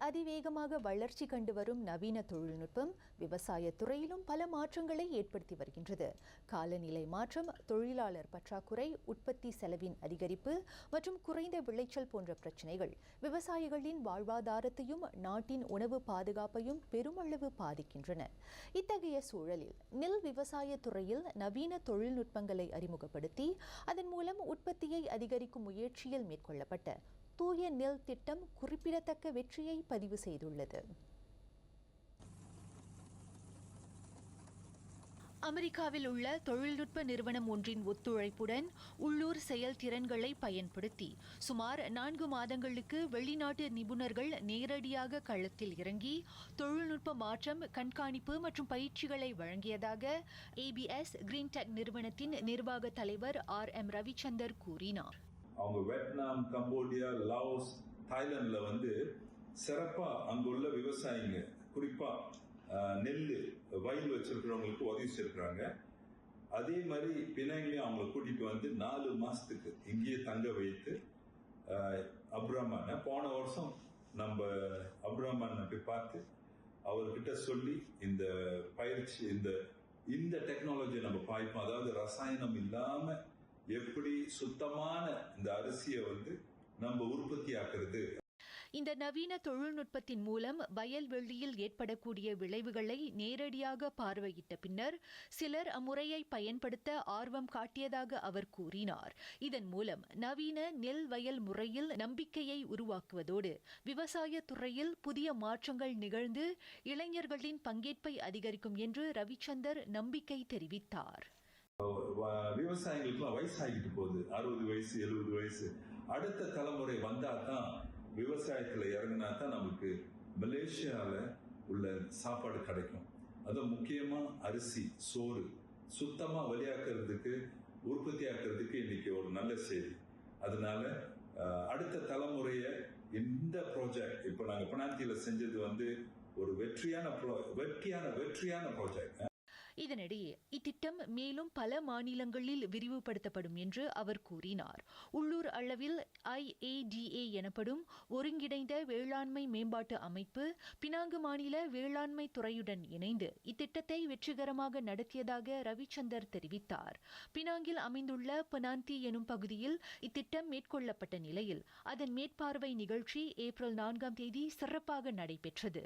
அதிவேகமாக வளர்ச்சி கண்டு வரும் நவீன தொழில்நுட்பம் விவசாய துறையிலும் பல மாற்றங்களை ஏற்படுத்தி வருகின்றது. காலநிலை மாற்றம், தொழிலாளர் பற்றாக்குறை, உற்பத்தி செலவின் அதிகரிப்பு மற்றும் குறைந்த விளைச்சல் போன்ற பிரச்சினைகள் விவசாயிகளின் வாழ்வாதாரத்தையும் நாட்டின் உணவு பாதுகாப்பையும் பெருமளவு பாதிக்கின்றன. இத்தகைய சூழலில் நெல் விவசாய துறையில் நவீன தொழில்நுட்பங்களை அறிமுகப்படுத்தி அதன் மூலம் உற்பத்தியை அதிகரிக்கும் முயற்சியில் மேற்கொள்ளப்பட்ட தூய நெல் திட்டம் குறிப்பிடத்தக்க வெற்றியை பதிவு செய்துள்ளது. அமெரிக்காவில் உள்ள தொழில்நுட்ப நிறுவனம் ஒன்றின் ஒத்துழைப்புடன் உள்ளூர் செயல்திறன்களை பயன்படுத்தி சுமார் 4 மாதங்களுக்கு வெளிநாட்டு நிபுணர்கள் நேரடியாக களத்தில் இறங்கி தொழில்நுட்ப மாற்றம், கண்காணிப்பு மற்றும் பயிற்சிகளை வழங்கியதாக ABS கிரீன் டெக் நிறுவனத்தின் நிர்வாக தலைவர் RM ரவிச்சந்தர் கூறினார். அவங்க வியட்நாம், கம்போடியா, லாவோஸ், தாய்லாந்துல சிறப்பா அங்குள்ள விவசாயிங்க, குறிப்பா நெல் வயல் வச்சிருக்கிறவங்களுக்கு உதவி செய்யறாங்க. அதே மாதிரி பினாங்கிலையும் அவங்களை கூட்டிட்டு 4 மாசத்துக்கு இங்கேயே தங்க வைத்து அப்ராமான போன வருஷம் நம்ம அப்ராமான போய் பார்த்து அவர்கிட்ட சொல்லி இந்த பயிற்சி இந்த டெக்னாலஜி நம்ம பாய்ப்போம். அதாவது ரசாயனம் இல்லாம எப்படி சுத்தமான இந்த அரிசியை நம்ம உற்பத்தி ஆக்குறது. இந்த நவீன தொழில்நுட்பத்தின் மூலம் வயல்வெளியில் ஏற்படக்கூடிய விளைவுகளை நேரடியாக பார்வையிட்ட பின்னர் சிலர் அம்முறையை பயன்படுத்த ஆர்வம் காட்டியதாக அவர் கூறினார். இதன் மூலம் நவீன நெல் வயல் முறையில் நம்பிக்கையை உருவாக்குவதோடு விவசாய துறையில் புதிய மாற்றங்கள் நிகழ்ந்து இளைஞர்களின் பங்கேற்பை அதிகரிக்கும் என்று ரவிச்சந்தர் நம்பிக்கை தெரிவித்தார். விவசாயிகளுக்கு வயசாகிட்டு போகுது, 60 வயசு 70 வயசு. அடுத்த தலைமுறை வந்தாதான் விவசாயத்துல இறங்கினா தான் நமக்கு மலேசியால உள்ள சாப்பாடு கிடைக்கும். அது முக்கியமா அரிசி, சோறு சுத்தமா வெளியாக்குறதுக்கு, உற்பத்தி ஆக்குறதுக்கு இன்னைக்கு ஒரு நல்ல செய்தி. அதனால அடுத்த தலைமுறைய இந்த ப்ராஜெக்ட் இப்ப நாங்க பினாந்தியில செஞ்சது ஒரு வெற்றியான ப்ராஜெக்ட். இதனிடையே இத்திட்டம் மேலும் பல மாநிலங்களில் விரிவுபடுத்தப்படும் என்று அவர் கூறினார். உள்ளூர் அளவில் IADA எனப்படும் ஒருங்கிணைந்த வேளாண்மை மேம்பாட்டு அமைப்பு பினாங்கு மாநில வேளாண்மை துறையுடன் இணைந்து இத்திட்டத்தை வெற்றிகரமாக நடத்தியதாக ரவிச்சந்தர் தெரிவித்தார். பினாங்கில் அமைந்துள்ள பனாந்தி எனும் பகுதியில் இத்திட்டம் மேற்கொள்ளப்பட்ட நிலையில் அதன் மேற்பார்வை நிகழ்ச்சி ஏப்ரல் 4ஆம் தேதி சிறப்பாக நடைபெற்றது.